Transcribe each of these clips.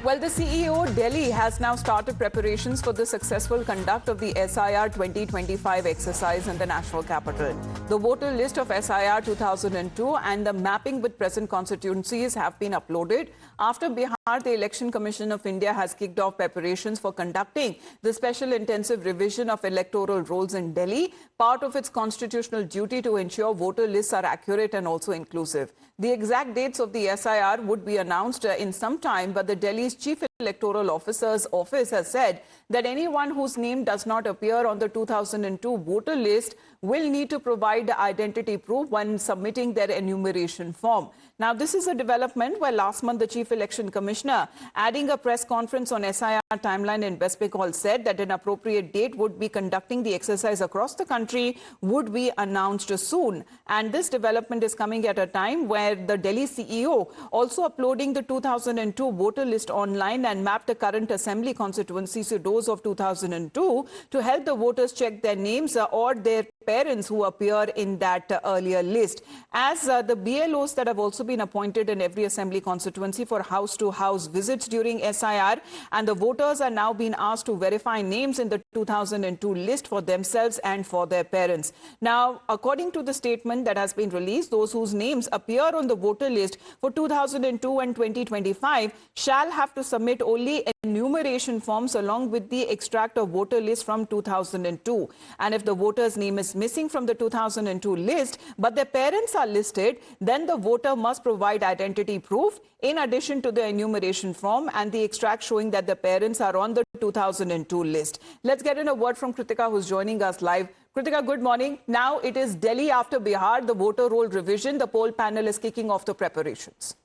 Well, the CEO Delhi has now started preparations for the successful conduct of the SIR 2025 exercise in the national capital. The voter list of SIR 2002 and the mapping with present constituencies have been uploaded. After Bihar, the Election Commission of India has kicked off preparations for conducting the special intensive revision of electoral rolls in Delhi, part of its constitutional duty to ensure voter lists are accurate and also inclusive. The exact dates of the SIR would be announced in some time, but the Delhi's Chief Electoral Officer's office has said that anyone whose name does not appear on the 2002 voter list will need to provide identity proof when submitting their enumeration form. Now, this is a development where last month the Chief Election Commissioner, adding a press conference on SIR timeline in West Bengal, said that an appropriate date would be conducting the exercise across the country would be announced soon. And this development is coming at a time where the Delhi CEO also uploading the 2002 voter list online and mapped the current assembly constituencies to those of 2002 to help the voters check their names or their parents who appear in that earlier list. As the BLOs that have also been appointed in every assembly constituency for house-to-house visits during SIR, and the voters are now being asked to verify names in the 2002 list for themselves and for their parents. Now, according to the statement that has been released, those whose names appear on the voter list for 2002 and 2025 shall have to submit only enumeration forms along with the extract of voter list from 2002. And if the voter's name is missing from the 2002 list, but their parents are listed, then the voter must provide identity proof in addition to the enumeration form and the extract showing that the parents are on the 2002 list. Let's get in a word from Kritika, who's joining us live. Kritika, good morning. Now it is Delhi after Bihar, the voter roll revision. The poll panel is kicking off the preparations.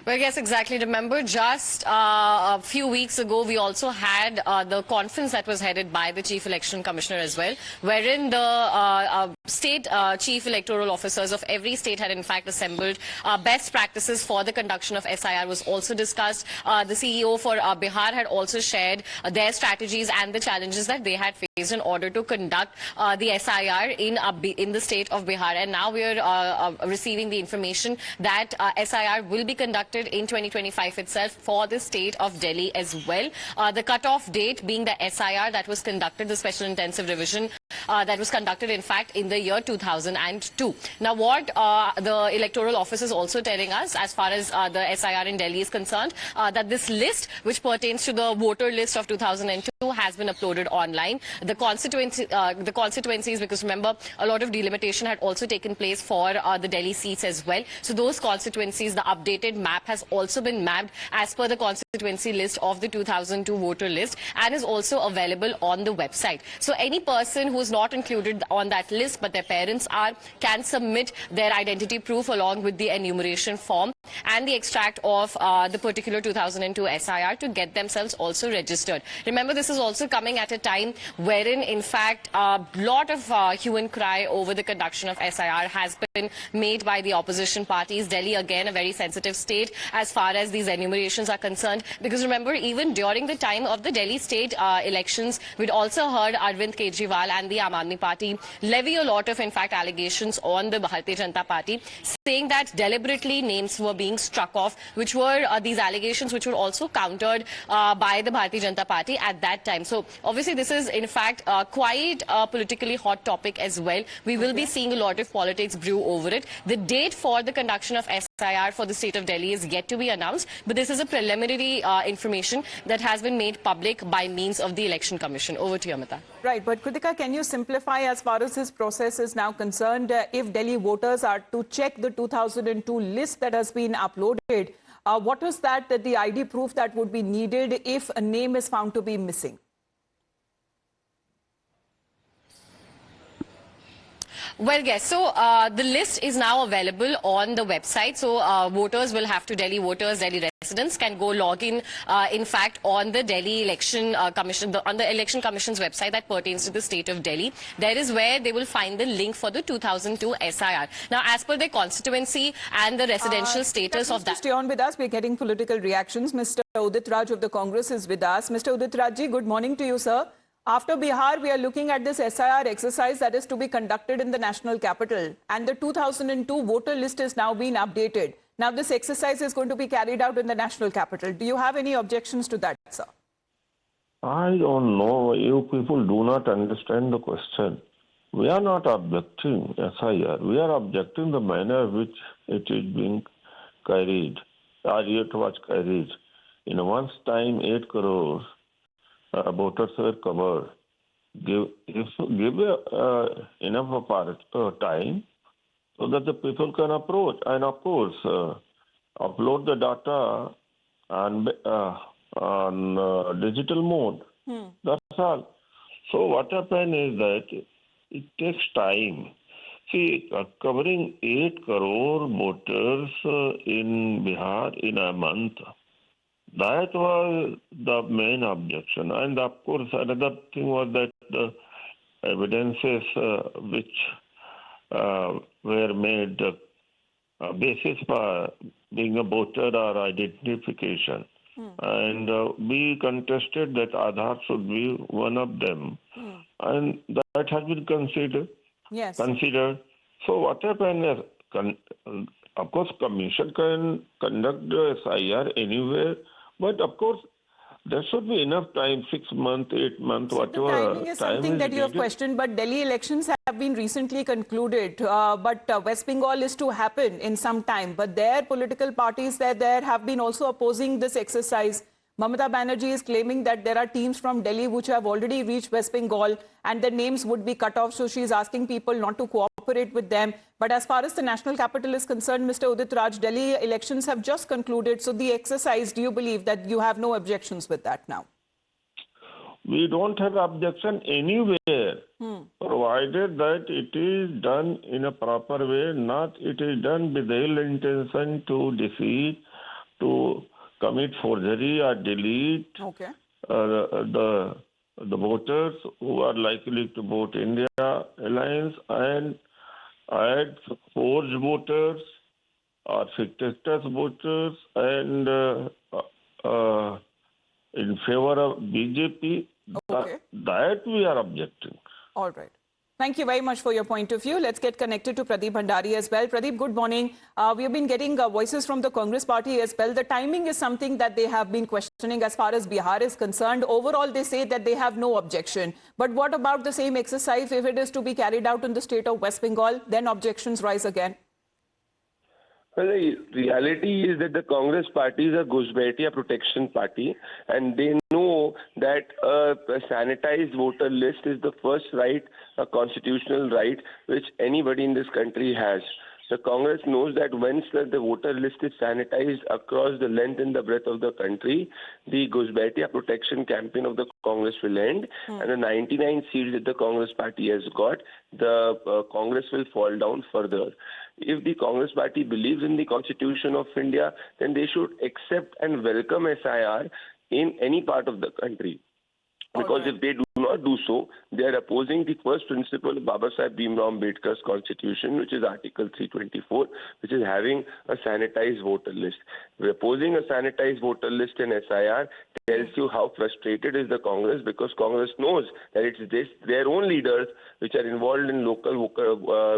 Well, yes, exactly. Remember, just a few weeks ago, we also had the conference that was headed by the Chief Election Commissioner as well, wherein the state chief electoral officers of every state had in fact assembled. Best practices for the conduction of SIR was also discussed. The CEO for Bihar had also shared their strategies and the challenges that they had faced in order to conduct the SIR in the state of Bihar. And now we are receiving the information that SIR will be conducted in 2025 itself for the state of Delhi as well. The cutoff date being the SIR that was conducted, the special intensive revision that was conducted in fact in the year 2002. Now what the electoral office is also telling us as far as the SIR in Delhi is concerned, that this list which pertains to the voter list of 2002 has been uploaded online. The constituencies, because remember a lot of delimitation had also taken place for the Delhi seats as well. So those constituencies, the updated map has also been mapped as per the constituency list of the 2002 voter list and is also available on the website. So any person who is not included on that list but their parents are, can submit their identity proof along with the enumeration form and the extract of the particular 2002 SIR to get themselves also registered. Remember, this is also coming at a time wherein in fact a lot of hue and cry over the conduction of SIR has been made by the opposition parties. Delhi again a very sensitive state as far as these enumerations are concerned, because remember even during the time of the Delhi state elections we'd also heard Arvind Kejriwal and the Aam Aadmi Party levy a lot of in fact allegations on the Bharatiya Janata Party, saying that deliberately names were being struck off, which were these allegations which were also countered by the Bharatiya Janata Party at that time. So obviously this is in fact quite a politically hot topic as well. We will be seeing a lot of politics brew over it. The date for the conduction of SIR for the state of Delhi is yet to be announced, but this is a preliminary information that has been made public by means of the Election Commission. Over to you, Amita. Right, but Kritika, can you simplify as far as this process is now concerned? If Delhi voters are to check the 2002 list that has been uploaded, what is that the ID proof that would be needed if a name is found to be missing? Well, yes. So the list is now available on the website. So voters will have to, Delhi voters, Delhi residents can go log in fact, on the Delhi Election Commission, on the Election Commission's website that pertains to the state of Delhi. There is where they will find the link for the 2002 SIR. Now, as per the constituency and the residential status of that. Stay on with us. We're getting political reactions. Mr. Udit Raj of the Congress is with us. Mr. Udit Raj ji, good morning to you, sir. After Bihar, we are looking at this SIR exercise that is to be conducted in the national capital. And the 2002 voter list is now being updated. Now, this exercise is going to be carried out in the national capital. Do you have any objections to that, sir? I don't know. You people do not understand the question. We are not objecting SIR. We are objecting the manner which it is being carried, or it was carried. In a month's time, 8 crores voters were covered. Give enough of time so that the people can approach and, of course, upload the data on digital mode. That's all. So what happened is that it takes time. See, covering 8 crore voters in Bihar in a month, that was the main objection. And of course, another thing was that the evidences which were made basis for being a voter or identification. And we contested that Aadhaar should be one of them. And that has been considered. Yes. So what happened is, of course, Commission can conduct the SIR anywhere, but of course, there should be enough time, 6 months, 8 months, So whatever. the timing is something that you have questioned, but Delhi elections have been recently concluded. But West Bengal is to happen in some time. But their political parties there have been also opposing this exercise. Mamata Banerjee is claiming that there are teams from Delhi which have already reached West Bengal and their names would be cut off. So she is asking people not to cooperate with them. But as far as the national capital is concerned, Mr. Udit Raj, Delhi elections have just concluded. So the exercise, do you believe that you have no objections with that now? We don't have objection anywhere, provided that it is done in a proper way, not it is done with the ill intention to deceive, to commit forgery or delete the voters who are likely to vote India Alliance and add forged voters or fictitious voters and in favor of BJP. That we are objecting. All right. Thank you very much for your point of view. Let's get connected to Pradeep Bhandari as well. Pradeep, good morning. We have been getting voices from the Congress party as well. The timing is something that they have been questioning as far as Bihar is concerned. Overall, they say that they have no objection. But what about the same exercise if it is to be carried out in the state of West Bengal? Then objections rise again. Well, the reality is that the Congress party is a Ghusbaitiya protection party, and they know that a sanitized voter list is the first right, a constitutional right, which anybody in this country has. The Congress knows that once the voter list is sanitized across the length and the breadth of the country, the Ghusbaitiya protection campaign of the Congress will end, and the 99 seats that the Congress party has got, the Congress will fall down further. If the Congress party believes in the Constitution of India, then they should accept and welcome SIR in any part of the country. Because if they do not do so, they are opposing the first principle of Baba Saheb Bhimrao Ambedkar's Constitution, which is Article 324, which is having a sanitized voter list. Opposing a sanitized voter list in SIR tells you how frustrated is the Congress, because Congress knows that it's their own leaders which are involved in local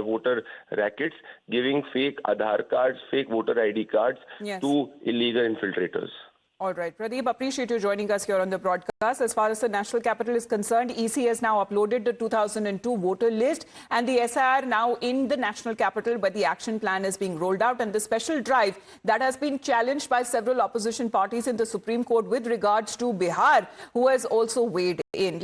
voter rackets, giving fake Aadhaar cards, fake voter ID cards to illegal infiltrators. All right, Pradeep, appreciate you joining us here on the broadcast. As far as the national capital is concerned, EC has now uploaded the 2002 voter list and the SIR now in the national capital, but the action plan is being rolled out, and the special drive that has been challenged by several opposition parties in the Supreme Court with regards to Bihar, who has also weighed in.